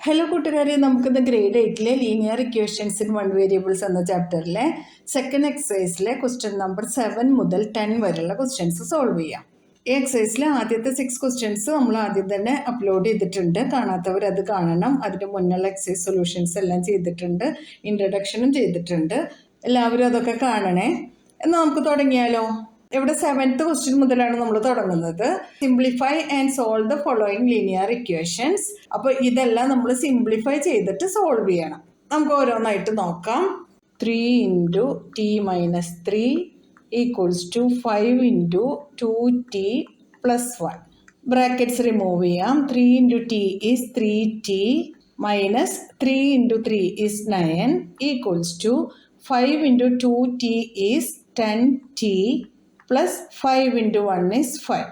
Hello കൂട്ടുകാരെ, നമുക്കിന്ന് grade 8 linear equations in one variables എന്ന ചാപ്റ്ററിലെ സെക്കൻഡ് എക്സസൈസിലെ ക്വസ്റ്റ്യൻ നമ്പർ 7 മുതൽ 10 വരെയുള്ള ക്വസ്റ്റ്യൻസ് സോൾവ് ചെയ്യാം. ഈ എക്സസൈസിലെ ആദ്യത്തെ 6 ക്വസ്റ്റ്യൻസ് നമ്മൾ ആദ്യം തന്നെ അപ്ലോഡ് ചെയ്തിട്ടുണ്ട്. കാണാത്തവർ അത് കാണണം. അതിന് മുന്നുള്ള എക്സസൈസ് സൊല്യൂഷൻസ് എല്ലാം ചെയ്തിട്ടുണ്ട്, ഇൻട്രഡക്ഷനും ചെയ്തിട്ടുണ്ട്. എല്ലാവരും അതൊക്കെ കാണണേ. എന്നാൽ നമുക്ക് തുടങ്ങിയാലോ? ഇവിടെ 7th ക്വസ്റ്റ്യൻ മുതലാണ് നമ്മൾ തുടങ്ങുന്നത്. Simplify and solve the following linear equations. അപ്പോൾ ഇതെല്ലാം നമ്മൾ സിംപ്ലിഫൈ ചെയ്തിട്ട് സോൾവ് ചെയ്യണം. നമുക്ക് ഓരോന്നായിട്ട് നോക്കാം. 3 × t - 3 = 5 × 2t + 1. ബ്രാക്കറ്റ്സ് റിമൂവ് ചെയ്യാം. 3 × t is 3t minus 3 × 3 is 9 = 5 × 2t is 10t plus 5 × 1 is 5.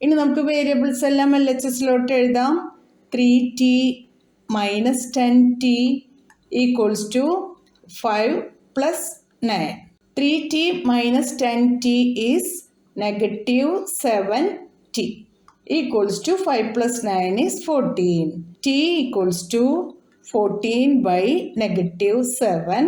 ഇനി നമുക്ക് വേരിയബിൾസ് എല്ലാം LHSലോട്ട് എഴുതാം. 3t minus 10t = 5 plus 9. 3t minus 10t is -7t = 5 plus 9 is 14. t = 14 / -7.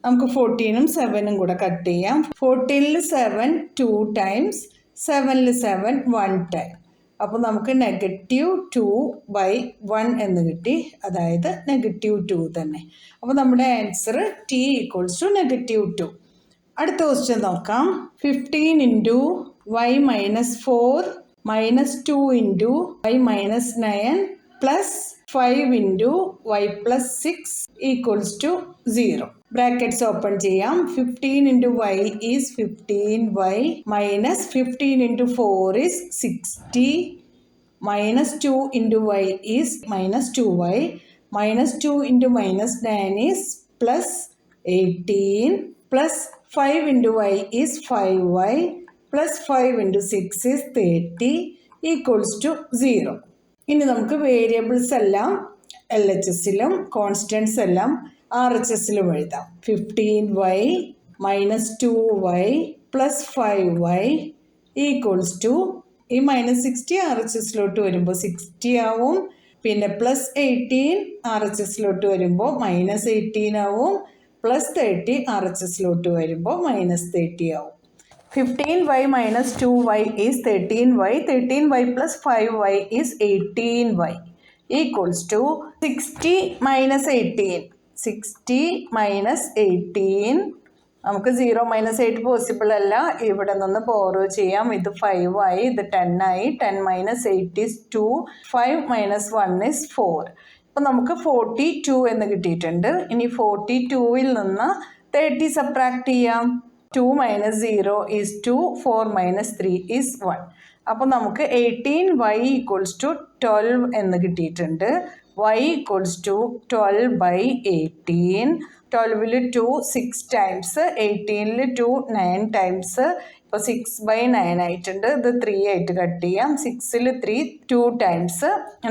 നമുക്ക് 14ഉം 7ഉം കൂടെ കട്ട് ചെയ്യാം. 14ൽ 7 2 times, 7ൽ 7 1 time. അപ്പോൾ നമുക്ക് -2/1 എന്ന് കിട്ടി. അതായത് -2 തന്നെ. അപ്പോൾ നമ്മുടെ ആൻസർ t = -2. അടുത്ത ക്വസ്റ്റ്യൻ നോക്കാം. 15 × y - 4 - 2 × y - 9 plus 5 × y + 6 = 0. Brackets open ചെയ്യാം. 15 × y is 15y minus 15 × 4 is 60 minus 2 × y is -2y minus 2 × -9 is +18 plus 5 × y is 5y plus 5 × 6 is 30 = 0. ഇനി നമുക്ക് വേരിയബിൾസ് എല്ലാം LHSലും കോൺസ്റ്റൻസ് എല്ലാം RHSലും എഴുതാം. 15y minus 2y plus 5y = ഈ -60 RHSലോട്ട് വരുമ്പോൾ 60 ആവും. പിന്നെ +18 RHSലോട്ട് വരുമ്പോൾ -18 ആവും. +30 RHSലോട്ട് വരുമ്പോൾ -30 ആവും. 15y minus 2y is 13y. 13y plus 5y is 18y = 60 minus 18. 60 minus 18. നമുക്ക് 0 - 8 പോസിബിൾ അല്ല. ഇവിടെ നിന്ന് ബോറോ ചെയ്യാം. ഇത് 5 ആയി, ഇത് 10 ആയി. 10 - 8 is 2. 5 - 1 is 4. അപ്പം നമുക്ക് 42 എന്ന് കിട്ടിയിട്ടുണ്ട്. ഇനി 42ൽ നിന്ന് 30 സബ്ട്രാക്ട് ചെയ്യാം. 2 - 0 is 2. 4 - 3 is 1. അപ്പോൾ നമുക്ക് 18y = 12 എന്ന് കിട്ടിയിട്ടുണ്ട്. y = 12/18. 12ൽ 2 6 times, 18ൽ 2 9 times. ഇപ്പോൾ 6/9 ആയിട്ടുണ്ട്. ഇത് 3 ആയിട്ട് കട്ട് ചെയ്യാം. 6ൽ 3 2 times,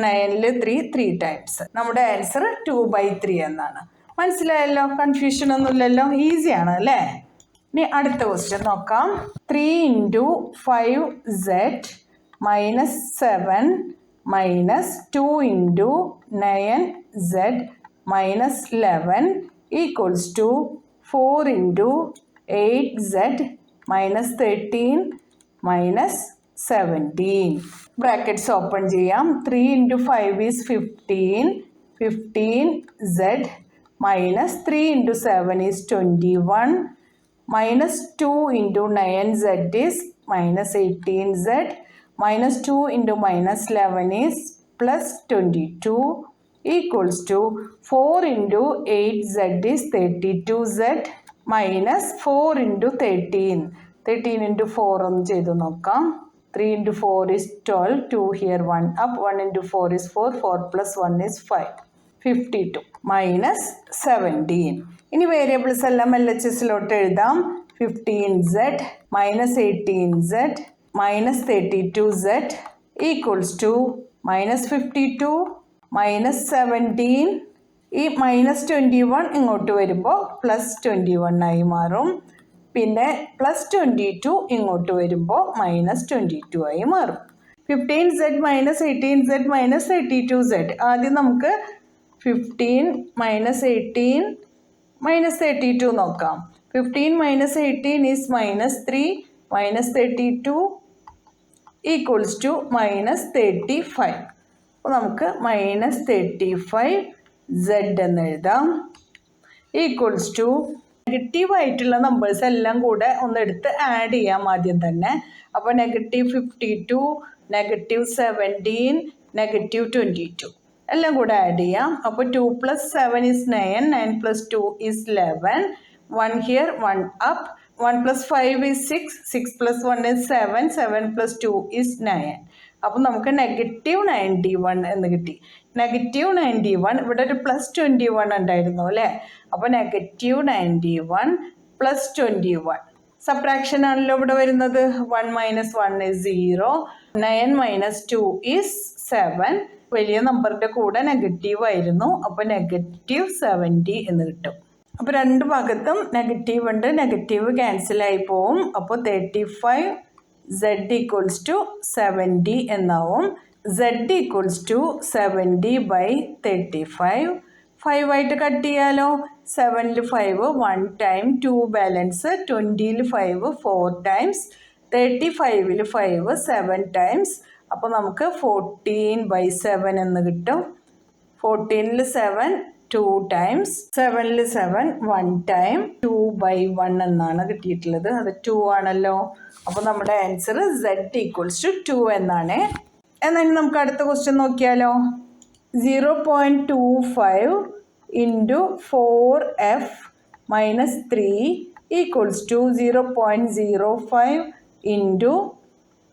9ൽ 3 3 times. നമ്മുടെ ആൻസർ 2/3 എന്നാണ്. മനസ്സിലായല്ലോ? കൺഫ്യൂഷൻ ഒന്നുമില്ലല്ലോ? ഈസിയാണ് അല്ലേ? ഇനി അടുത്ത ക്വസ്റ്റ്യൻ നോക്കാം. 3 × 5z - 7 minus 2 × 9z minus 11 = 4 × 8z minus 13 minus 17. Brackets open ചെയ്യാം. 3 × 5 is 15. 15z minus 3 × 7 is 21. minus 2 × 9z is -18z. minus 2 × -11 is +22 = 4 × 8z is 32z minus 4 × 13. 13 × 4 ഒന്ന് ചെയ്ത് നോക്കാം. 3 × 4 is 12. 2 here, 1 up. 1 × 4 is 4. 4 plus 1 is 5. 52 minus 17. ഇനി variables എല്ലാം LHSലോട്ട് എഴുതാം. 15z minus 18z minus 32z = -52 minus 17. ഈ -21 ഇങ്ങോട്ട് വരുമ്പോൾ +21 ആയി മാറും. പിന്നെ +22 ഇങ്ങോട്ട് വരുമ്പോൾ -22 ആയി മാറും. 15z minus 18z minus 32z. ആദ്യം നമുക്ക് 15 minus 18 minus 32 നോക്കാം. 15 minus 18 is minus 3 minus 32 equals to minus 35. അപ്പോൾ നമുക്ക് minus 35 z എന്ന് എഴുതാം ഈക്വൽസ് ടു നെഗറ്റീവ് ആയിട്ടുള്ള നമ്പേഴ്സ് എല്ലാം കൂടെ ഒന്നെടുത്ത് ആഡ് ചെയ്യാം ആദ്യം തന്നെ. അപ്പോൾ -52, -17, -22 എല്ലാം കൂടെ ആഡ് ചെയ്യാം. അപ്പോൾ 2 + 7 is 9, 9 + 2 is 11, 1 here 1 up, 1 + 5 is 6, 6 + 1 is 7, 7 + 2 is 9. അപ്പോൾ നമുക്ക് -91 എന്ന് കിട്ടി. -91 ഇവിടെ ഒരു +21 ഉണ്ടായിരുന്നു അല്ലേ. അപ്പോൾ -91 + 21 സബ്ട്രാക്ഷൻ ആണല്ലോ ഇവിടെ വരുന്നത്. 1 - 1 is 0, 9 - 2 is 7. വലിയ നമ്പറിൻ്റെ കൂടെ നെഗറ്റീവ് ആയിരുന്നു. അപ്പോൾ -70 എന്ന് കിട്ടും. അപ്പോൾ രണ്ട് ഭാഗത്തും നെഗറ്റീവ് ഉണ്ട്, നെഗറ്റീവ് ക്യാൻസലായി പോവും. അപ്പോൾ 35 z equals to 70 എന്നാവും. z equals to 70/35. 5 ആയിട്ട് കട്ട് ചെയ്യാലോ. 7ൽ 5 1 ടൈം, 2 ബാലൻസ്, 20ൽ 5 4 ടൈംസ്, 35ൽ 5 7 ടൈംസ്. അപ്പോൾ നമുക്ക് 14/7 എന്ന് കിട്ടും. 14ൽ 7 2 ടൈംസ്, 7ൽ 7 1 ടൈം, 2/1 എന്നാണ് കിട്ടിയിട്ടുള്ളത്. അത് 2 ആണല്ലോ. അപ്പോൾ നമ്മുടെ ആൻസർ z equals to 2 എന്നാണ്. എന്നാൽ നമുക്ക് അടുത്ത ക്വസ്റ്റ്യൻ നോക്കിയാലോ. 0.25 into 4f minus 3 equals to 0.05 into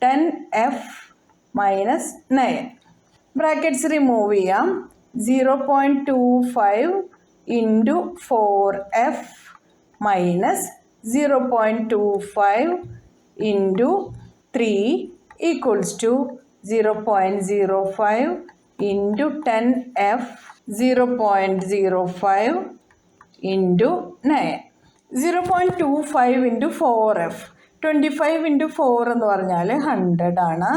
10f minus 9. Brackets remove ചെയ്യാം. 0.25 into 4f minus 0.25 into 3 equals to 0.05 into 10f 0.05 into 9. 0.25 into 4f. 25 into 4 എന്ന് പറഞ്ഞാൽ 100 ആണ്.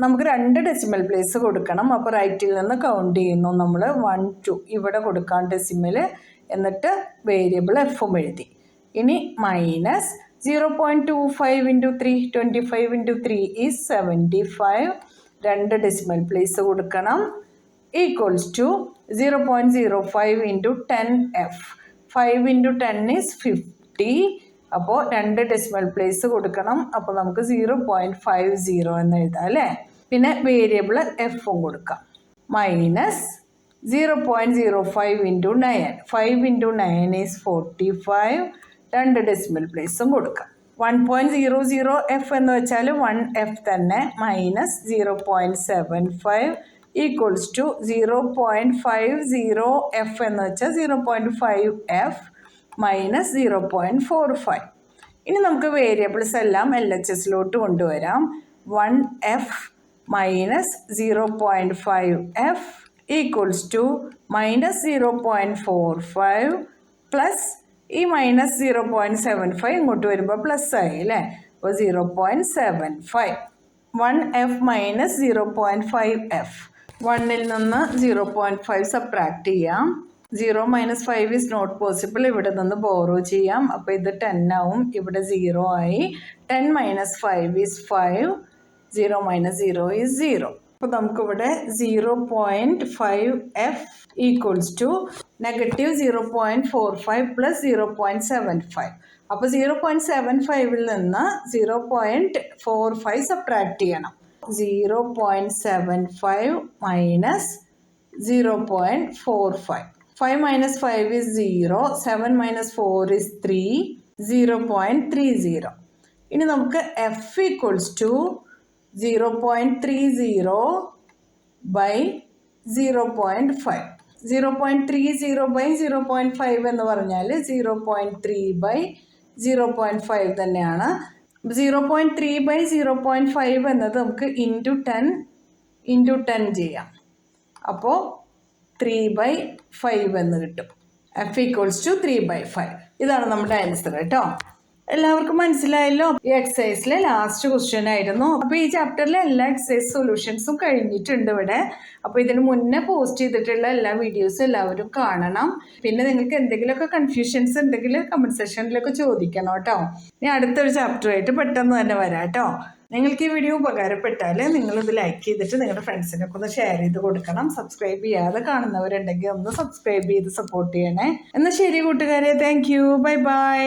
നമുക്ക് 2 ഡെസിമൽ പ്ലേസ് കൊടുക്കണം. അപ്പോൾ റൈറ്റിൽ നിന്ന് കൗണ്ട് ചെയ്യുന്നു നമ്മൾ. 1 2 ഇവിടെ കൊടുക്കാം ഡെസിമൽ, എന്നിട്ട് വേരിയബിൾ എഫും എഴുതി. ഇനി minus 0.25 into 3, 25 into 3 is 75. 2 decimal place കൊടുക്കണം. Equals to 0.05 into 10f. 5 into 10 is 50. അപ്പോൾ 2 ഡെസിമൽ പ്ലേസ് കൊടുക്കണം. അപ്പോൾ നമുക്ക് 0.50 എന്ന് എഴുതാം അല്ലേ. പിന്നെ വേരിയബിൾ എഫും കൊടുക്കാം. Minus 0.05 into 9. 5 into 9 is 45. 2 decimal പ്ലേസും കൊടുക്കാം. 1.00f എന്ന് വെച്ചാൽ 1f തന്നെ. മൈനസ് 0.75 ഈക്വൽസ് ടു 0.50f എന്ന് വെച്ചാൽ 0.5f മൈനസ് 0.45. ഇനി നമുക്ക് വേരിയബിൾസ് എല്ലാം LHSലോട്ട് കൊണ്ടുവരാം. 1f minus 0.5f equals to minus 0.45 plus ഈ മൈനസ് 0.75 ഇങ്ങോട്ട് വരുമ്പോൾ പ്ലസ് ആയി അല്ലേ. അപ്പോൾ 0.75. 1f minus 0.5f. 1ൽ നിന്ന് 0.5 സബ്ട്രാക്ട് ചെയ്യാം. 0 - 5 is not possible. ഇവിടെ നിന്ന് ബോറോ ചെയ്യാം. അപ്പോൾ ഇത് 10 ആവും. ഇവിടെ 0 ആയി. 10 - 5 is 5. 0 - 0 is 0. അപ്പോൾ നമുക്കിവിടെ 0.5f equals to negative 0.45 plus 0.75. അപ്പോൾ 0.75ൽ നിന്ന് 0.45 സബ്ട്രാക്ട് ചെയ്യണം. 0.75 മൈനസ് 0.45. 5 - 5 is 0. 7 - 4 is 3. 0.30. ഇനി നമുക്ക് f equals to 0.30 by 0.5. 0.30 by 0.5 എന്ന് പറഞ്ഞാൽ 0.3 by 0.5 തന്നെയാണ്. 0.3 by 0.5 എന്നത് നമുക്ക് ഇൻറ്റു 10 ചെയ്യാം. അപ്പോൾ 3/5 എന്ന് കിട്ടും. f equals to 3/5. ഇതാണ് നമ്മുടെ ആൻസർ കേട്ടോ. എല്ലാവർക്കും മനസ്സിലായല്ലോ. ഈ എക്സസൈസിലെ ലാസ്റ്റ് ക്വസ്റ്റ്യൻ ആയിരുന്നു. അപ്പോൾ ഈ ചാപ്റ്ററിലെ എല്ലാ എക്സസൈസ് സൊല്യൂഷൻസും കഴിഞ്ഞിട്ടുണ്ട് ഇവിടെ. അപ്പോൾ ഇതിന് മുന്നേ പോസ്റ്റ് ചെയ്തിട്ടുള്ള എല്ലാ വീഡിയോസും എല്ലാവരും കാണണം. പിന്നെ നിങ്ങൾക്ക് എന്തെങ്കിലുമൊക്കെ കൺഫ്യൂഷൻസ് ഉണ്ടെങ്കിൽ കമൻറ്റ് സെക്ഷനിലൊക്കെ ചോദിക്കണം കേട്ടോ. ഇനി അടുത്തൊരു ചാപ്റ്ററായിട്ട് പെട്ടെന്ന് തന്നെ വരാം കേട്ടോ. നിങ്ങൾക്ക് ഈ വീഡിയോ ഉപകാരപ്പെട്ടാൽ നിങ്ങളിത് ലൈക്ക് ചെയ്തിട്ട് നിങ്ങളുടെ ഫ്രണ്ട്സിനൊക്കെ ഒന്ന് ഷെയർ ചെയ്ത് കൊടുക്കണം. സബ്സ്ക്രൈബ് ചെയ്യാതെ കാണുന്നവരുണ്ടെങ്കിൽ ഒന്ന് സബ്സ്ക്രൈബ് ചെയ്ത് സപ്പോർട്ട് ചെയ്യണേ. എന്നാൽ ശരി കൂട്ടുകാരെ, താങ്ക് യു, ബൈ ബൈ.